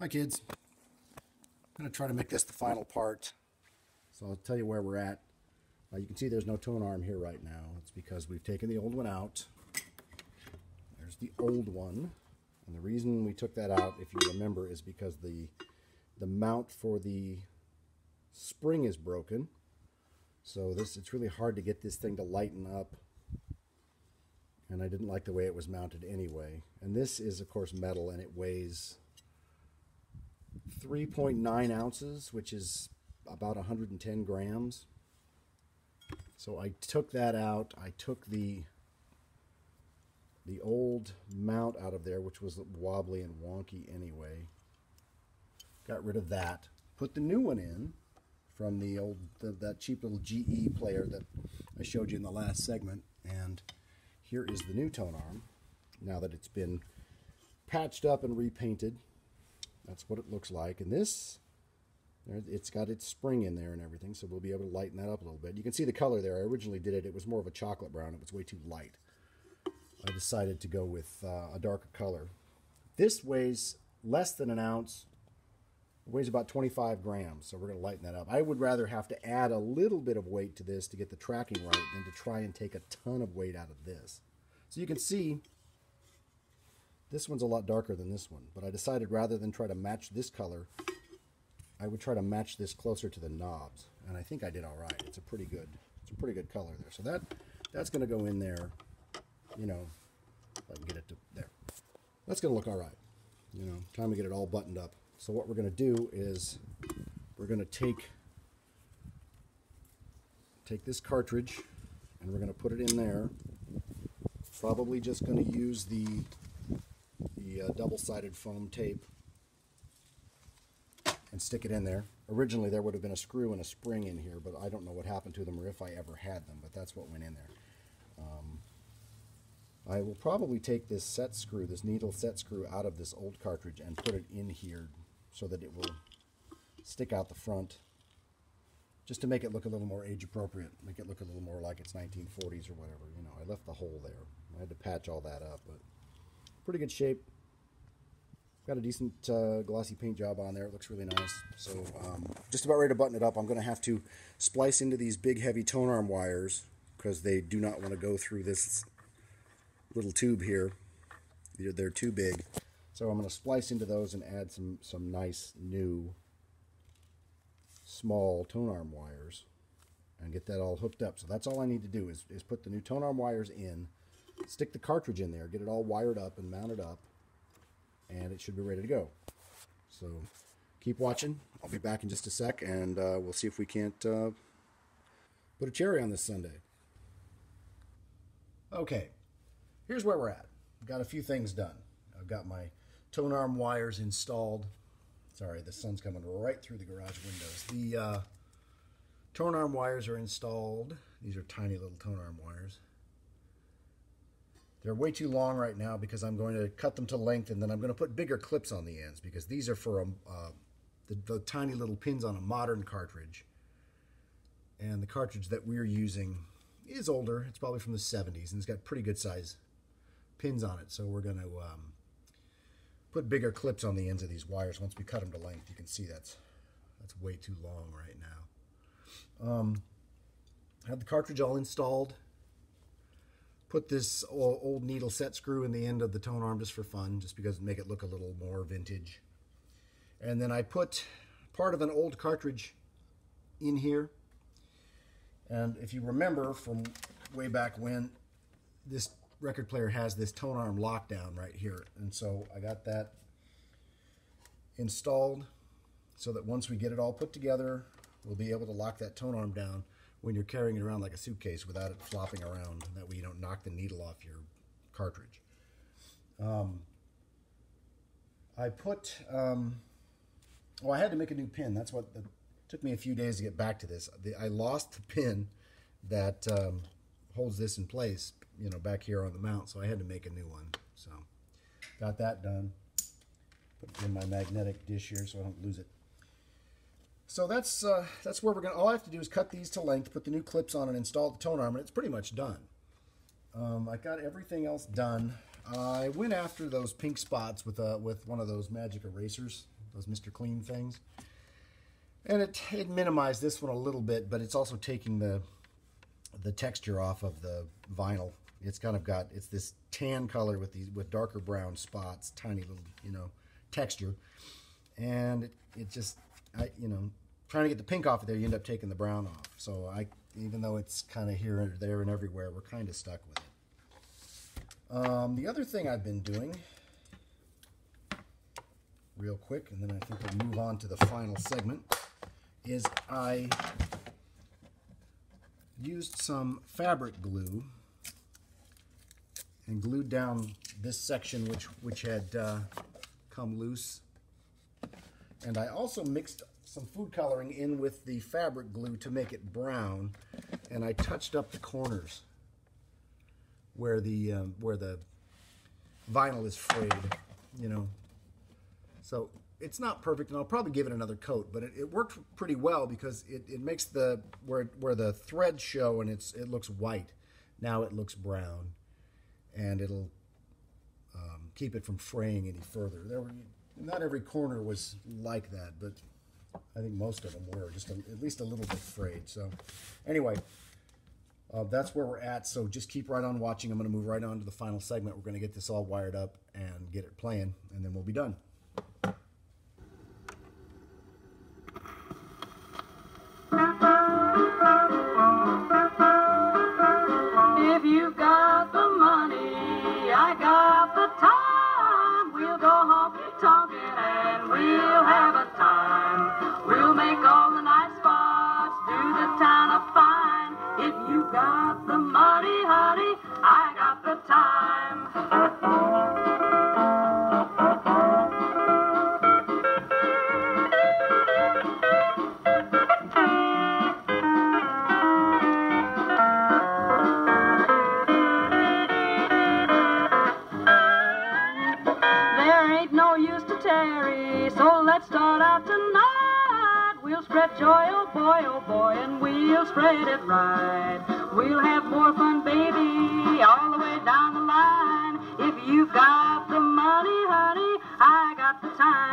Hi kids, I'm going to try to make this the final part, so I'll tell you where we're at. You can see there's no tone arm here right now. It's because we've taken the old one out. There's the old one, and the reason we took that out, if you remember, is because the mount for the spring is broken. So it's really hard to get this thing to lighten up, and I didn't like the way it was mounted anyway. And this is of course metal, and it weighs 3.9 ounces, which is about 110 grams. So I took that out. I took the old mount out of there, which was wobbly and wonky anyway. Got rid of that. Put the new one in from the old that cheap little GE player that I showed you in the last segment. And here is the new tone arm. Now that it's been patched up and repainted, that's what it looks like. And this, it's got its spring in there and everything, so we'll be able to lighten that up a little bit. You can see the color there. I originally did it. It was more of a chocolate brown. It was way too light. I decided to go with a darker color. This weighs less than an ounce. It weighs about 25 grams, so we're going to lighten that up. I would rather have to add a little bit of weight to this to get the tracking right than to try and take a ton of weight out of this. So you can see this one's a lot darker than this one, but I decided rather than try to match this color, I would try to match this closer to the knobs, and I think I did all right. It's a pretty good color there. So that's going to go in there, you know, if I can get it to there. That's going to look all right. You know, time to get it all buttoned up. So what we're going to do is we're going to take this cartridge and we're going to put it in there. Probably just going to use the double-sided foam tape and stick it in there. Originally there would have been a screw and a spring in here, but I don't know what happened to them or if I ever had them, but that's what went in there. I will probably take this set screw, this needle set screw, out of this old cartridge and put it in here so that it will stick out the front, just to make it look a little more age appropriate, make it look a little more like it's 1940s or whatever. You know, I left the hole there. I had to patch all that up, but pretty good shape. Got a decent glossy paint job on there. It looks really nice. So just about ready to button it up. I'm going to have to splice into these big heavy tone arm wires because they do not want to go through this little tube here. They're too big. So I'm going to splice into those and add some nice new small tone arm wires and get that all hooked up. So that's all I need to do is put the new tone arm wires in, stick the cartridge in there, get it all wired up and mounted up, and it should be ready to go. So keep watching. I'll be back in just a sec, and we'll see if we can't put a cherry on this sundae. Okay, here's where we're at. I've got a few things done. I've got my tone arm wires installed. Sorry, the sun's coming right through the garage windows. The tone arm wires are installed. These are tiny little tone arm wires. They're way too long right now because I'm going to cut them to length, and then I'm going to put bigger clips on the ends because these are for the tiny little pins on a modern cartridge. And the cartridge that we're using is older. It's probably from the 70s, and it's got pretty good size pins on it. So we're going to put bigger clips on the ends of these wires. Once we cut them to length, you can see that's way too long right now. I have the cartridge all installed. Put this old needle set screw in the end of the tone arm just for fun, just because it'd make it look a little more vintage. And then I put part of an old cartridge in here. And if you remember from way back when, this record player has this tone arm lockdown right here. And so I got that installed so that once we get it all put together, we'll be able to lock that tone arm down when you're carrying it around like a suitcase without it flopping around. That way you don't knock the needle off your cartridge. I put, I had to make a new pin. That's what took me a few days to get back to this. I lost the pin that holds this in place, you know, back here on the mount, so I had to make a new one. So got that done. Put it in my magnetic dish here so I don't lose it. So that's where we're going to, all I have to do is cut these to length, put the new clips on and install the tone arm, and it's pretty much done. I got everything else done. I went after those pink spots with one of those magic erasers, those Mr. Clean things. And it minimized this one a little bit, but it's also taking the texture off of the vinyl. It's kind of got, it's this tan color with darker brown spots, tiny little, texture. And it just, trying to get the pink off of there, you end up taking the brown off. So even though it's kind of here and there and everywhere, we're kind of stuck with it. The other thing I've been doing, real quick, and then I think we'll move on to the final segment, is I used some fabric glue and glued down this section which had come loose. And I also mixed some food coloring in with the fabric glue to make it brown, and I touched up the corners where the vinyl is frayed, So it's not perfect, and I'll probably give it another coat, but it worked pretty well because it makes where the threads show and it looks white. Now it looks brown, and it'll keep it from fraying any further. Not every corner was like that, but I think most of them were just at least a little bit frayed. So anyway, that's where we're at. So just keep right on watching. I'm going to move right on to the final segment. We're going to get this all wired up and get it playing, and then we'll be done. If you got the money, I got the time. We'll go honky-tonkin' and we'll have a time. We'll make all the nice spots, do the town a fine. If you got the money, honey, I got the time. So let's start out tonight. We'll spread joy, oh boy, and we'll spread it right. We'll have more fun, baby, all the way down the line. If you got the money, honey, I got the time.